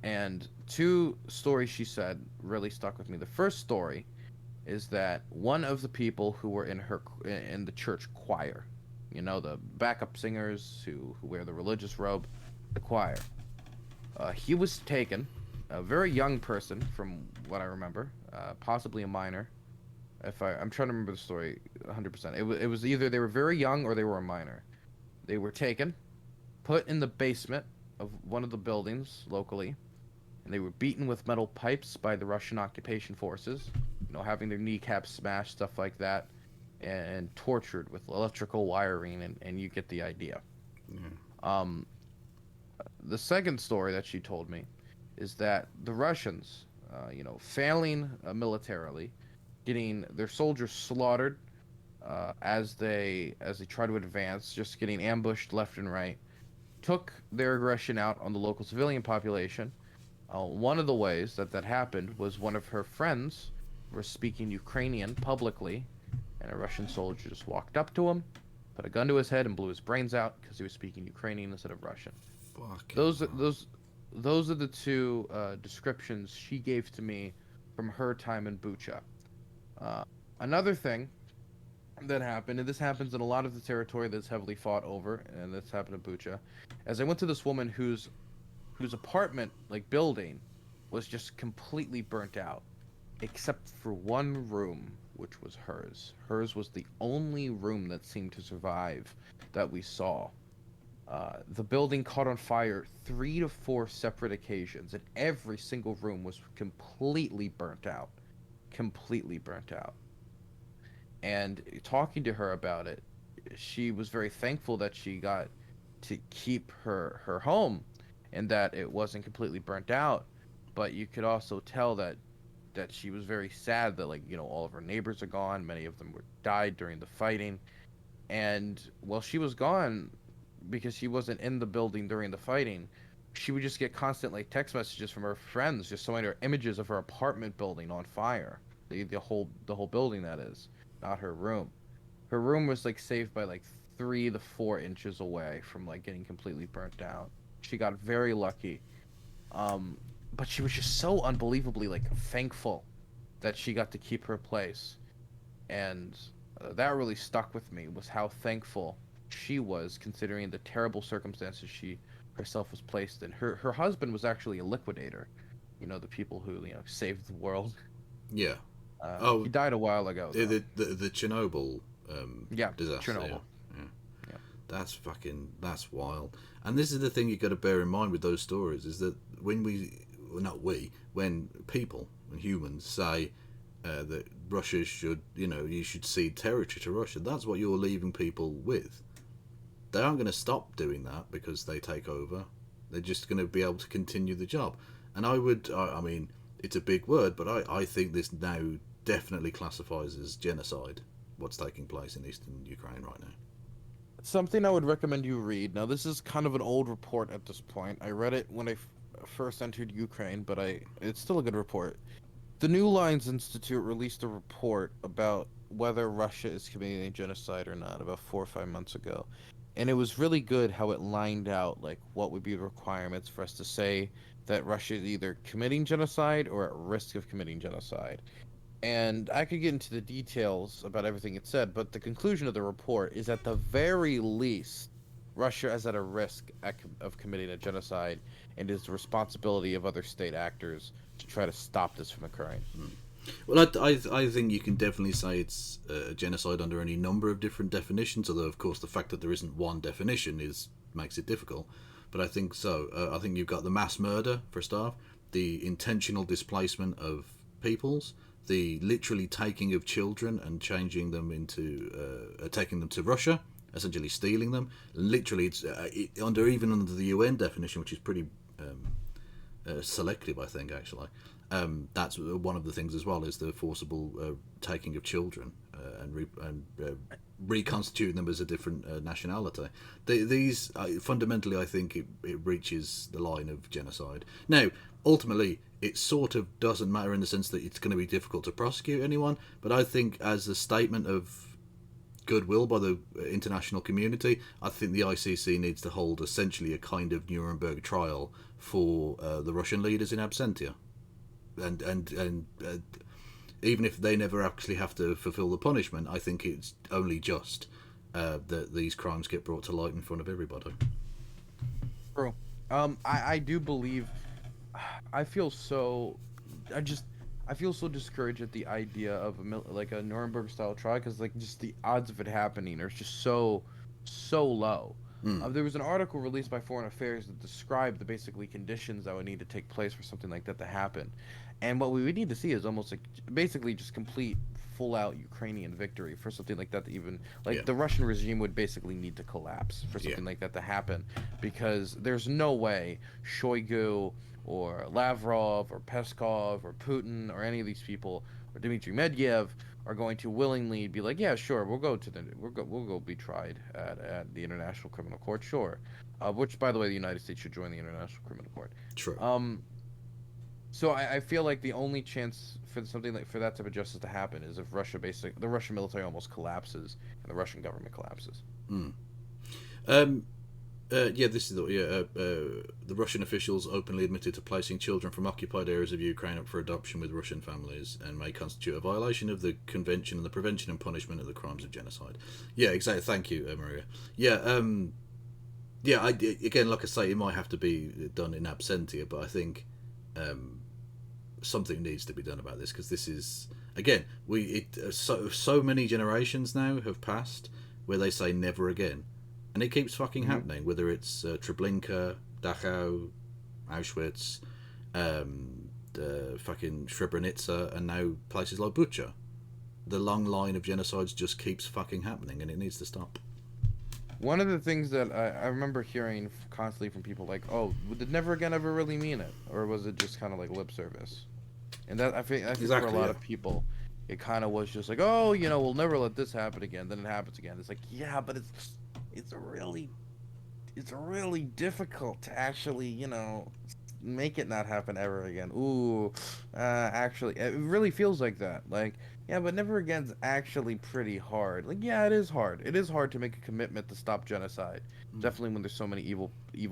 and two stories she said really stuck with me. The first story is that one of the people who were in the church choir, the backup singers who wear the religious robe, the choir, he was taken, a very young person from what I remember, possibly a minor. If I'm trying to remember the story 100%. It was either they were very young or they were a minor. They were taken, put in the basement of one of the buildings locally, and they were beaten with metal pipes by the Russian occupation forces, having their kneecaps smashed, stuff like that, and tortured with electrical wiring, and you get the idea. Yeah. Um, the second story that she told me is that the Russians, failing militarily, getting their soldiers slaughtered as they try to advance, just getting ambushed left and right, took their aggression out on the local civilian population. One of the ways that happened was one of her friends was speaking Ukrainian publicly, and a Russian soldier just walked up to him, put a gun to his head, and blew his brains out because he was speaking Ukrainian instead of Russian. Fucking Those hell. those those are the two descriptions she gave to me from her time in Bucha. Uh, Another thing that happened, and this happens in a lot of the territory that's heavily fought over, and this happened in Bucha, as I went to this woman whose apartment, like building, was just completely burnt out, except for one room, which was hers. Hers was the only room that seemed to survive that we saw. The building caught on fire 3 to 4 separate occasions, and every single room was completely burnt out. Completely burnt out. And talking to her about it, she was very thankful that she got to keep her home and that it wasn't completely burnt out. But you could also tell that she was very sad that, like, all of her neighbors are gone. Many of them were died during the fighting. And while she was gone, because she wasn't in the building during the fighting, she would just get constant like text messages from her friends just showing her images of her apartment building on fire. The whole building, that is, not her room. Her room was like saved by like 3 to 4 inches away from like getting completely burnt down. She got very lucky. Um, but she was just so unbelievably like thankful that she got to keep her place, and that really stuck with me, was how thankful she was considering the terrible circumstances she herself was placed in. Her husband was actually a liquidator, the people who saved the world. Yeah. He Oh, died a while ago though. the Chernobyl Yeah, disaster. Yeah. Chernobyl. Yeah. Yeah. That's wild. And this is the thing you got to bear in mind with those stories is that when when people and humans say that Russia should, you should cede territory to Russia, that's what you're leaving people with. They aren't going to stop doing that because they take over. They're just going to be able to continue the job. And I mean, it's a big word, but I think this now definitely classifies as genocide, what's taking place in eastern Ukraine right now. something I would recommend you read. Now, this is kind of an old report at this point. I read it when I first entered Ukraine, but it's still a good report. The New Lines Institute released a report about whether Russia is committing a genocide or not about 4 or 5 months ago. And it was really good how it lined out like what would be the requirements for us to say that Russia is either committing genocide or at risk of committing genocide. And I could get into the details about everything it said, but the conclusion of the report is at the very least, Russia is at a risk of committing a genocide and is the responsibility of other state actors to try to stop this from occurring. Well, I think you can definitely say it's a genocide under any number of different definitions. Although, of course, the fact that there isn't one definition is makes it difficult. But I think so. I think you've got the mass murder for a start, the intentional displacement of peoples, the literally taking of children and changing them into taking them to Russia, essentially stealing them. Literally, it's even under the UN definition, which is pretty selective, I think, actually. That's one of the things as well is the forcible taking of children and reconstituting them as a different nationality. These fundamentally, I think it reaches the line of genocide. Now, ultimately, it sort of doesn't matter in the sense that it's going to be difficult to prosecute anyone. But I think as a statement of goodwill by the international community, I think the ICC needs to hold essentially a kind of Nuremberg trial for the Russian leaders in absentia, and even if they never actually have to fulfill the punishment, I think it's only just that these crimes get brought to light in front of everybody. True. I do believe. I feel so. I just. I feel so discouraged at the idea of like a Nuremberg style trial because like just the odds of it happening are just so low. Mm. There was an article released by Foreign Affairs that described the basically conditions that would need to take place for something like that to happen, and what we would need to see is almost like basically just complete full out Ukrainian victory for something like that to even Yeah, like the Russian regime would basically need to collapse for yeah, something like that to happen because there's no way Shoigu or Lavrov or Peskov or Putin or any of these people or Dmitry Medvedev are going to willingly be like, yeah, sure, we'll go be tried at the International Criminal Court, sure. Which, by the way, the United States should join the International Criminal Court. true. Um, so I feel like the only chance for something like for that type of justice to happen is if the Russian military almost collapses and the Russian government collapses. Mm. Yeah, this is the Russian officials openly admitted to placing children from occupied areas of Ukraine up for adoption with Russian families and may constitute a violation of the Convention on the Prevention and Punishment of the Crimes of Genocide. Yeah, exactly. Thank you, Maria. Yeah, yeah. Again, like I say, it might have to be done in absentia, but I think um, something needs to be done about this because this is again so many generations now have passed where they say never again, and it keeps fucking Hmm. happening. Whether it's Treblinka, Dachau, Auschwitz, fucking Srebrenica, and now places like Bucha, the long line of genocides just keeps fucking happening, and it needs to stop. One of the things that I remember hearing constantly from people like, "Oh, did never again ever really mean it, or was it just kind of like lip service?" And that I think for a Exactly. lot Yeah. of people, it kind of was just like, "Oh, we'll never let this happen again." Then it happens again. It's like, yeah, but it's really it's really difficult to actually make it not happen ever again. Ooh, actually, it really feels like that. Like, yeah, but never again's actually pretty hard. Like, yeah, it is hard. It is hard to make a commitment to stop genocide. Definitely when there's so many evil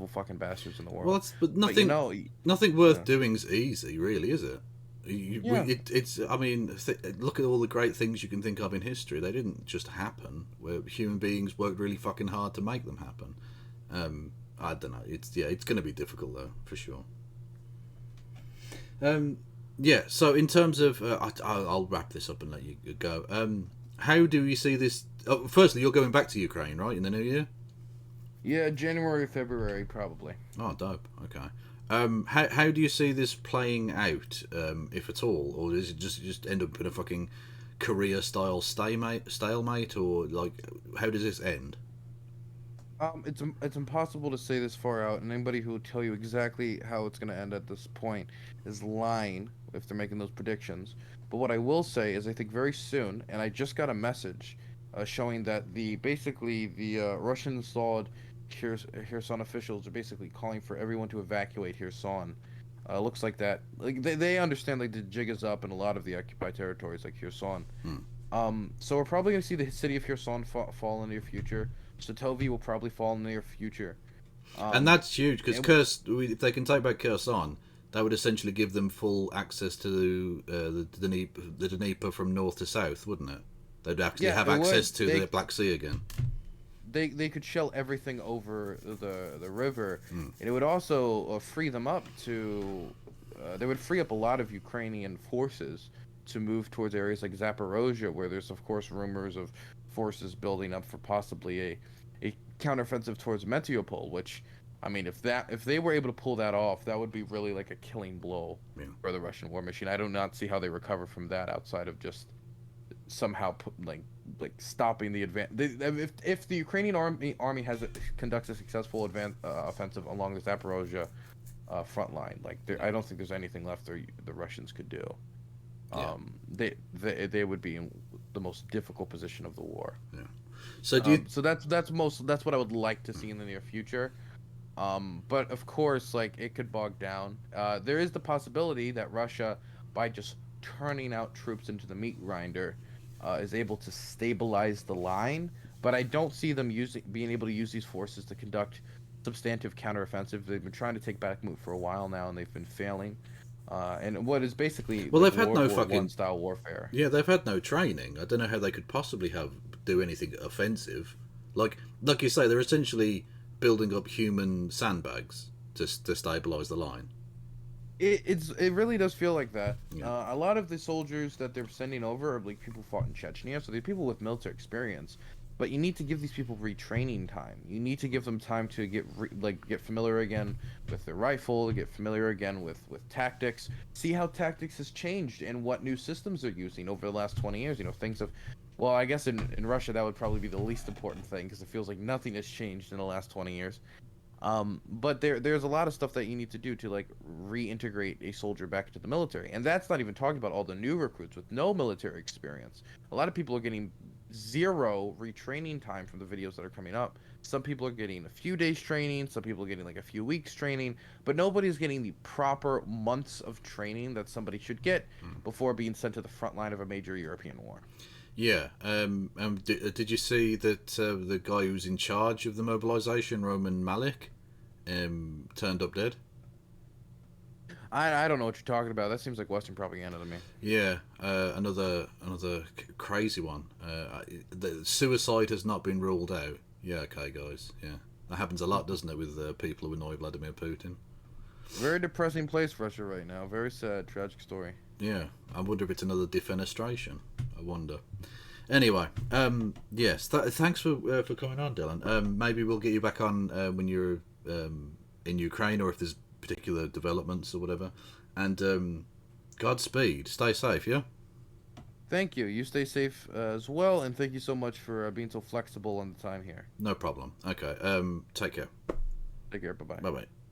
fucking bastards in the Well, world. it's but But nothing worth yeah, doing's easy, really, is it? yeah. It's. I mean, look at all the great things you can think of in history. They didn't just happen. Where human beings worked really fucking hard to make them happen. I don't know. It's going to be difficult though, for sure. Um, yeah. So in terms of, I'll wrap this up and let you go. How do you see this? Oh, firstly, you're going back to Ukraine, right, in the new year? Yeah, January, February, probably. Oh, dope. Okay. How do you see this playing out, if at all, or does it just end up in a fucking Korea style stalemate, or like how does this end? It's impossible to say this far out, and anybody who will tell you exactly how it's gonna end at this point is lying if they're making those predictions. But what I will say is, I think very soon, and I just got a message. showing that the Russian installed Kherson officials are basically calling for everyone to evacuate Kherson. Looks like that. Like they understand like the jig is up in a lot of the occupied territories like Kherson. Hmm. So we're probably gonna see the city of Kherson fall in the near future. Satovi will probably fall in the near future. And Um, that's huge because and If they can take back Kherson, that would essentially give them full access to the Dnieper from north to south, wouldn't it? They'd actually yeah, have it would. access to the Black Sea again. They could shell everything over the river, Hmm. and it would also free them up to. They would free up a lot of Ukrainian forces to move towards areas like Zaporozhye, where there's of course rumors of forces building up for possibly a counteroffensive towards Mariupol. Which, I mean, if they were able to pull that off, that would be really like a killing blow Yeah. for the Russian war machine. I do not see how they recover from that outside of just somehow like stopping the advance. If the Ukrainian army conducts a successful offensive along the Zaporozhye front line, like I don't think there's anything left the Russians could do. Yeah. They would be in the most difficult position of the war. Yeah. So do you? So that's what I would like to see in the near future. But of course, like it could bog down. There is the possibility that Russia, by just turning out troops into the meat grinder, is able to stabilize the line. But I don't see them being able to use these forces to conduct substantive counteroffensive. They've been trying to take Bakhmut for a while now, and they've been failing. And what is basically Well, like they've had World no War One fucking. style warfare. Yeah, they've had no training. I don't know how they could possibly do anything offensive. Like you say, they're essentially building up human sandbags to stabilize the line. It really does feel like that. Yeah. A lot of the soldiers that they're sending over are like people who fought in Chechnya, so they're people with military experience. But you need to give these people retraining time. You need to give them time to get familiar again with their rifle, get familiar again with tactics, see how tactics has changed and what new systems they're using over the last 20 years. You know, things of, well, I guess in Russia that would probably be the least important thing because it feels like nothing has changed in the last 20 years. But there's a lot of stuff that you need to do to like reintegrate a soldier back into the military, and that's not even talking about all the new recruits with no military experience. A lot of people are getting zero retraining time from the videos that are coming up. Some people are getting a few days training, some people are getting like a few weeks training, but nobody's getting the proper months of training that somebody should get before being sent to the front line of a major European war. Yeah. Did you see that the guy who's in charge of the mobilization, Roman Malik, turned up dead? I don't know what you're talking about. That seems like Western propaganda to me. Yeah. Another crazy one. The suicide has not been ruled out. Yeah. Okay, guys. Yeah. That happens a lot, doesn't it, with people who annoy Vladimir Putin? Very depressing place, Russia, right now. Very sad, tragic story. Yeah. I wonder if it's another defenestration. I wonder. Anyway, yes. Thanks for coming on, Dylan. Maybe we'll get you back on when you're in Ukraine, or if there's particular developments or whatever. And Godspeed. Stay safe. Yeah. Thank you. You stay safe as well, and thank you so much for being so flexible on the time here. No problem. Okay. Take care. Take care. Bye bye. Bye bye.